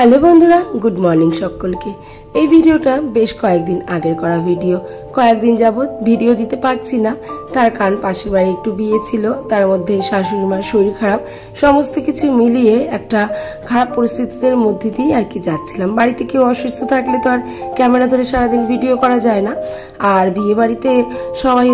Hello বন্ধুরা, good morning সকলকে। এই ভিডিওটা বেশ কয়েকদিন আগের করা ভিডিও। কয়েকদিন যাবৎ ভিডিও দিতে পারছি না, তার কারণ পাশের বাড়ি একটু বিয়ে ছিল, তার মধ্যে শাশুড়ি মার শরীর খারাপ, সমস্ত কিছু মিলিয়ে একটা খারাপ পরিস্থিতির মধ্যে দিয়ে আর কি যাচ্ছিলাম। বাড়িতে কেউ অসুস্থ থাকলে তো আর ক্যামেরা ধরে সারাদিন ভিডিও করা যায় না, আর বিয়ে বাড়িতে সবাই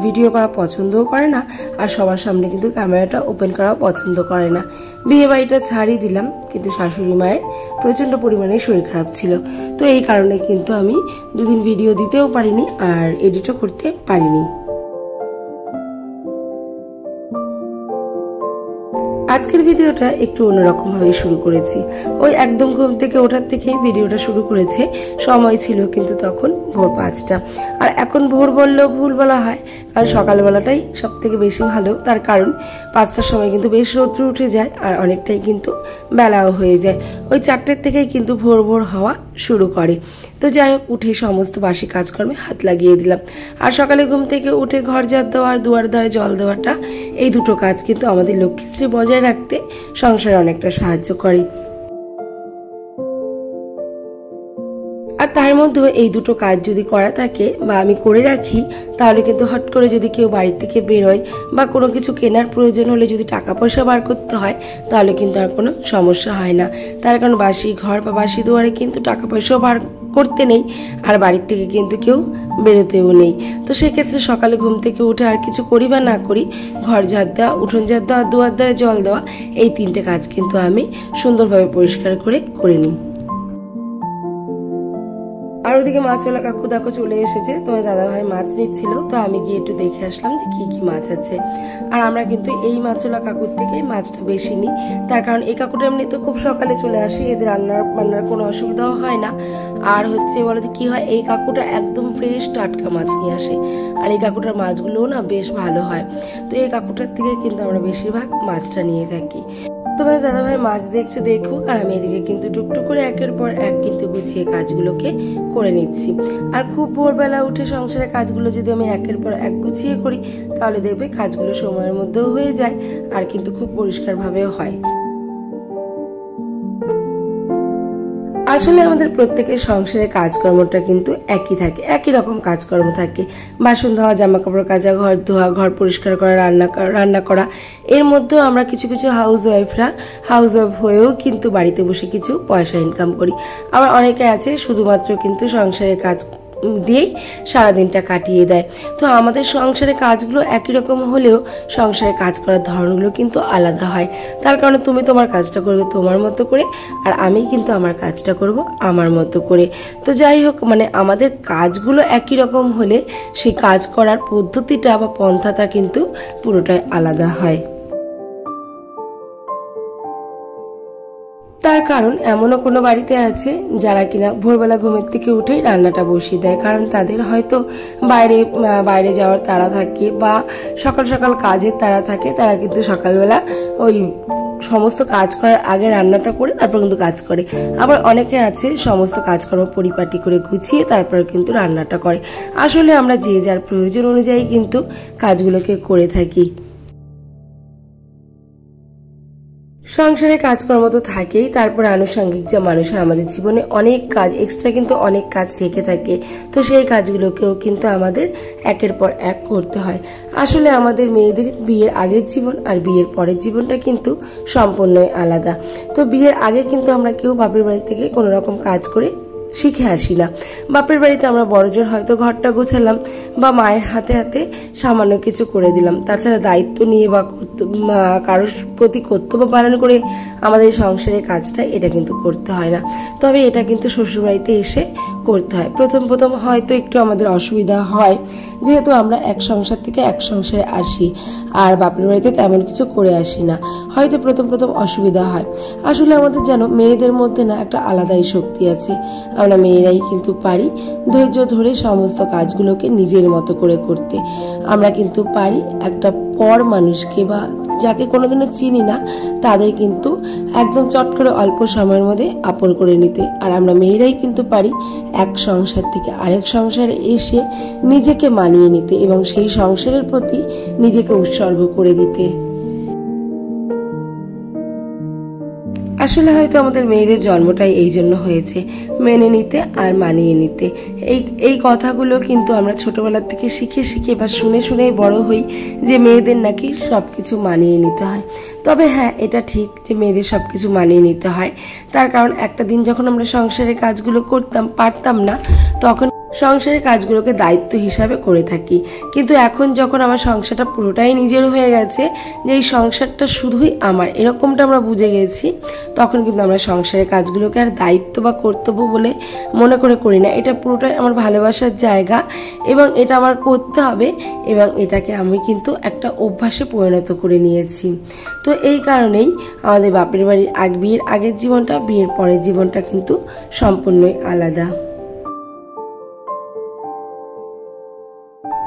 ভিডিও করা পছন্দও করে না, আর সবার সামনে কিন্তু ক্যামেরাটা ওপেন করাও পছন্দ করে না। বিয়ে বাড়িটা ছাড়িয়ে দিলাম, কিন্তু শাশুড়ি মায়ের প্রচণ্ড পরিমাণে শরীর খারাপ ছিল, তো এই কারণে কিন্তু আমি দুদিন ভিডিও দিতেও পারিনি আর এডিটও করতে পারিনি। আজকের ভিডিওটা একটু অন্যরকম ভাবে শুরু করেছি। ওই একদম ঘুম থেকে ওঠার থেকেই ভিডিওটা শুরু করেছে। সময় ছিল কিন্তু তখন ভোর 5টা, আর এখন ভোর বললেও ভুল বলা হয়, কারণ সকালবেলাটাই সব থেকে বেশি ভালো। তার কারণ 5টার সময় কিন্তু বেশ রৌদ্র উঠে যায় আর অনেকটাই কিন্তু বেলাও হয়ে যায়। ওই 4টের থেকেই কিন্তু ভোর ভোর হওয়া শুরু করে। তো যাই হোক, উঠে সমস্ত বাসি কাজকর্মে হাত লাগিয়ে দিলাম। আর সকালে ঘুম থেকে উঠে ঘর ঝাড় দেওয়া আর দুয়ার ধারে জল দেওয়াটা, এই দুটো কাজ কিন্তু আমাদের লক্ষ্মীশ্রী বজায় রাখতে সংসারে অনেকটা সাহায্য করে। আর তার মধ্যে এই দুটো কাজ যদি করা থাকে বা আমি করে রাখি, তাহলে কিন্তু হট করে যদি কেউ বাড়ি থেকে বেরোয় বা কোনো কিছু কেনার প্রয়োজন হলে যদি টাকা পয়সা বার করতে হয়, তাহলে কিন্তু আর কোনো সমস্যা হয় না। তার কারণ বাসি ঘর বা বাসি দুয়ারে কিন্তু টাকা পয়সাও বার করতে নেই, আর বাড়ির থেকে কিন্তু কেউ বেরোতেও নেই। তো সেক্ষেত্রে সকালে ঘুম থেকে উঠে আর কিছু করি বা না করি, ঘর ঝাড় দেওয়া, উঠোন ঝাড় দেওয়া, দুয়ার ধারে জল দেওয়া, এই 3টে কাজ কিন্তু আমি সুন্দরভাবে পরিষ্কার করে নিই। আর ওদিকে মাছওয়ালা কাকু দেখো চলে এসেছে, তোমার দাদাভাই মাছ নিচ্ছিল, তো আমি গিয়ে একটু দেখে আসলাম যে কি কি মাছ আছে। আর আমরা কিন্তু এই মাছওয়ালা কাকুর থেকেই মাছটা বেশি নিই, তার কারণ এই কাকুটা এমনি তো খুব সকালে চলে আসে, এদের রান্নার কোনো অসুবিধাও হয় না। আর বলো কি হয়, এই কাকুটা একদম ফ্রেশ টাটকা মাছ নিয়ে আসে, আর এই কাকুটার মাছগুলোও না বেশ ভালো হয়। তো এই কাকুটার থেকে কিন্তু আমরা বেশিরভাগ মাছটা নিয়ে থাকি। তোমার দাদাভাই মাছ দেখছে দেখুক, আর আমি এদিকে কিন্তু টুকটুক করে একের পর এক কিন্তু গুছিয়ে কাজগুলোকে করে নিচ্ছি। আর খুব ভোরবেলা উঠে সংসারের কাজগুলো যদি আমি একের পর এক গুছিয়ে করি, তাহলে দেখবে কাজগুলো সময়ের মধ্যেও হয়ে যায় আর কিন্তু খুব পরিষ্কারভাবেও হয়। আসলে আমাদের প্রত্যেকের সংসারের কাজকর্মটা কিন্তু একই থাকে, একই রকম কাজকর্ম থাকে। বাসন ধোয়া, জামা কাপড় কাচা, ঘর ধোয়া, ঘর পরিষ্কার করা, রান্না করা। এর মধ্যেও আমরা কিছু হাউস ওয়াইফ হয়েও কিন্তু বাড়িতে বসে কিছু পয়সা ইনকাম করি। আবার অনেকে আছে শুধুমাত্র কিন্তু সংসারের কাজ দিয়েই সারাদিনটা কাটিয়ে দেয়। তো আমাদের সংসারের কাজগুলো একই রকম হলেও সংসারে কাজ করার ধরনগুলো কিন্তু আলাদা হয়। তার কারণে তুমি তোমার কাজটা করবে তোমার মতো করে, আর আমি কিন্তু আমার কাজটা করব আমার মতো করে। তো যাই হোক, আমাদের কাজগুলো একই রকম হলে সেই কাজ করার পদ্ধতিটা বা পন্থাটা কিন্তু পুরোটাই আলাদা হয়। তার কারণ এমনও কোনো বাড়িতে আছে যারা কিনা ভোরবেলা ঘুমের থেকে উঠেই রান্নাটা বসিয়ে দেয়, কারণ তাদের হয়তো বাইরে যাওয়ার তাড়া থাকে বা সকাল সকাল কাজের তাড়া থাকে। তারা কিন্তু সকালবেলা ওই সমস্ত কাজ করার আগে রান্নাটা করে তারপর কিন্তু কাজ করে। আবার অনেকে আছে সমস্ত কাজকর্ম পরিপাটি করে গুছিয়ে তারপর কিন্তু রান্নাটা করে। আসলে আমরা যে যার প্রয়োজন অনুযায়ী কিন্তু কাজগুলোকে করে থাকি। সংসারে কাজকর্ম তো থাকেই, তারপর আনুষঙ্গিক যা মানুষের আমাদের জীবনে অনেক কাজ এক্সট্রা কিন্তু অনেক কাজ থেকে থাকে। তো সেই কাজগুলোকেও কিন্তু আমাদের একের পর এক করতে হয়। আসলে আমাদের মেয়েদের বিয়ের আগের জীবন আর বিয়ের পরের জীবনটা কিন্তু সম্পূর্ণই আলাদা। তো বিয়ের আগে কিন্তু আমরা কেউ বাপের বাড়ি থেকে কোনো রকম কাজ করে শিখে আসি না। বাপের বাড়িতে আমরা বড়জোর হয়তো ঘরটা গোছালাম বা মায়ের হাতে হাতে সামান্য কিছু করে দিলাম, তাছাড়া দায়িত্ব নিয়ে বা কারোর প্রতি কর্তব্য পালন করে আমাদের সংসারের কাজটা এটা কিন্তু করতে হয় না। তবে এটা কিন্তু শ্বশুরবাড়িতে এসে করতে হয়। প্রথম হয়তো একটু আমাদের অসুবিধা হয়, যেহেতু আমরা এক সংসার থেকে এক সংসারে আসি আর বাপের বাড়িতে তেমন কিছু করে আসি না, হয়তো প্রথম অসুবিধা হয়। আসলে আমাদের যেন মেয়েদের মধ্যে না একটা আলাদাই শক্তি আছে। আমরা মেয়েরাই কিন্তু পারি ধৈর্য ধরে সমস্ত কাজগুলোকে নিজের মতো করে করতে। আমরা কিন্তু পারি একটা পর মানুষকে বা যাকে কোনোদিনও চিনি না তাদের কিন্তু একদম চট করে অল্প সময়ের মধ্যে আপন করে নিতে। আর আমরা মেয়েরাই কিন্তু পারি এক সংসার থেকে আরেক সংসারে এসে নিজেকে মানিয়ে নিতে এবং সেই সংসারের প্রতি নিজেকে উৎসর্গ করে দিতে। আসলে হয়তো আমাদের মেয়েদের জন্মটাই এই জন্য হয়েছে, মেনে নিতে আর মানিয়ে নিতে। এই কথাগুলো কিন্তু আমরা ছোটবেলার থেকে শিখে শিখে বা শুনে শুনেই বড় হই যে মেয়েদের নাকি সব কিছু মানিয়ে নিতে হয়। তবে হ্যাঁ, এটা ঠিক যে মেয়েদের সব কিছু মানিয়ে নিতে হয়। তার কারণ একটা দিন যখন আমরা সংসারের কাজগুলো পারতাম না, তখন সংসারের কাজগুলোকে দায়িত্ব হিসাবে করে থাকি। কিন্তু এখন যখন আমার সংসারটা পুরোটাই নিজের হয়ে গেছে, যে এই সংসারটা শুধুই আমার, এরকমটা আমরা বুঝে গেছি, তখন কিন্তু আমরা সংসারের কাজগুলোকে আর দায়িত্ব বা কর্তব্য বলে মনে করি না। এটা পুরোটাই আমার ভালোবাসার জায়গা এবং এটা আমার করতে হবে, এবং এটাকে আমি কিন্তু একটা অভ্যাসে পরিণত করে নিয়েছি। তো এই কারণেই আমাদের বাপের বাড়ির বিয়ের আগের জীবনটা, বিয়ের পরের জীবনটা কিন্তু সম্পূর্ণই আলাদা।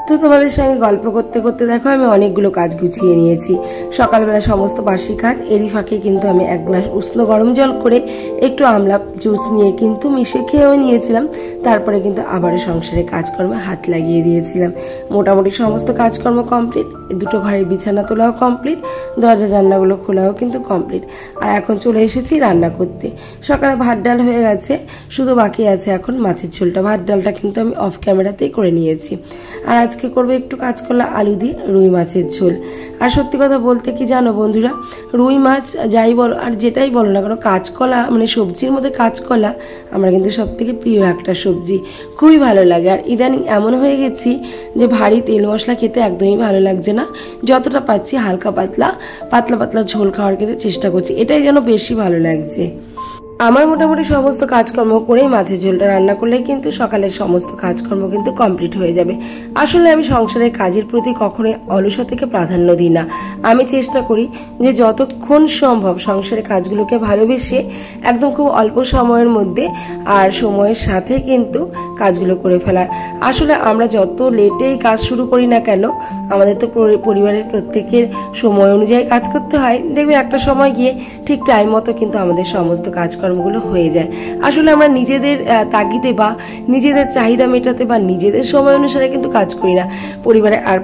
তো তোমাদের সঙ্গে গল্প করতে করতে দেখো আমি অনেকগুলো কাজ গুছিয়ে নিয়েছি। সকালবেলা সমস্ত বাসি কাজ, এরই ফাঁকে কিন্তু আমি এক গ্লাস উষ্ণ গরম জল করে একটু আমলা জুস নিয়ে কিন্তু মিশে খেয়েও নিয়েছিলাম। তারপরে কিন্তু আবারও সংসারের কাজকর্মে হাত লাগিয়ে দিয়েছিলাম। মোটামুটি সমস্ত কাজকর্ম কমপ্লিট, দুটো ঘরের বিছানা তোলাও কমপ্লিট, দরজা জানলাগুলো খোলাও কিন্তু কমপ্লিট। আর এখন চলে এসেছি রান্না করতে। সকালে ভাত ডাল হয়ে গেছে, শুধু বাকি আছে এখন মাছের ঝোলটা। ভাত ডালটা কিন্তু আমি অফ ক্যামেরাতেই করে নিয়েছি। আর আজকে করবো একটু কাঁচকলা আলু দিয়ে রুই মাছের ঝোল। আর সত্যি কথা বলতে কি জানো বন্ধুরা, রুই মাছ যাই বলো আর যেটাই বলো না কেন, কাঁচকলা মানে সবজির মধ্যে কাঁচকলা আমার কিন্তু সব থেকে প্রিয় একটা সবজি, খুবই ভালো লাগে। আর ইদানিং এমন হয়ে গেছি যে ভারী তেল মশলা খেতে একদমই ভালো লাগছে না, যতটা পাচ্ছি হালকা পাতলা ঝোল খাওয়ার কিন্তু চেষ্টা করছি, এটাই যেন বেশি ভালো লাগছে। আমার মোটামুটি সমস্ত কাজকর্ম করেই মাছের ঝোলটা রান্না করলেই কিন্তু সকালের সমস্ত কাজকর্ম কিন্তু কমপ্লিট হয়ে যাবে। আসলে আমি সংসারের কাজের প্রতি কখনোই অলসতাকে প্রাধান্য দিই না। আমি চেষ্টা করি যে যতক্ষণ সম্ভব সংসারের কাজগুলোকে ভালোবেসে একদম খুব অল্প সময়ের মধ্যে আর সময়ের সাথে কিন্তু কাজগুলো করে ফেলার। আসলে আমরা যত লেটেই কাজ শুরু করি না কেন, আমাদের তো পরিবারের প্রত্যেকের সময় অনুযায়ী কাজ করতে হয়। দেখবে একটা সময় গিয়ে ঠিক টাইম মতো কিন্তু আমাদের সমস্ত কাজকর্মগুলো হয়ে যায়। আসলে আমরা নিজেদের তাগিদে বা নিজেদের চাহিদা মেটাতে বা নিজেদের সময় অনুসারে কিন্তু কাজ করি না, পরিবারে আর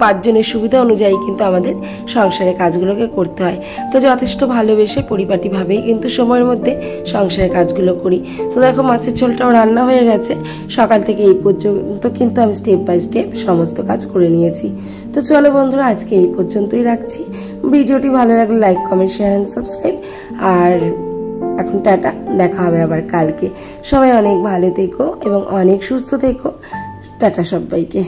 পাঁচজনের সুবিধা অনুযায়ী কিন্তু আমাদের সংসারের কাজগুলোকে করতে হয়। তো যথেষ্ট ভালোবেসে পরিপাটিভাবেই কিন্তু সময়ের মধ্যে সংসারের কাজগুলো করি। তো দেখো মাছের ঝোলটাও রান্না হয়ে গেছে। সকাল থেকে এই পর্যন্ত কিন্তু আমি স্টেপ বাই স্টেপ সমস্ত কাজ করে নিয়েছি। তো চলো বন্ধুরা, আজকে এই পর্যন্তই রাখছি। ভিডিওটি ভালো লাগলে like, comment, share and subscribe. আর এখন টাটা, দেখা হবে আবার কালকে। সবাই অনেক ভালো থেকো এবং অনেক সুস্থ থেকো। টাটা সবাইকে।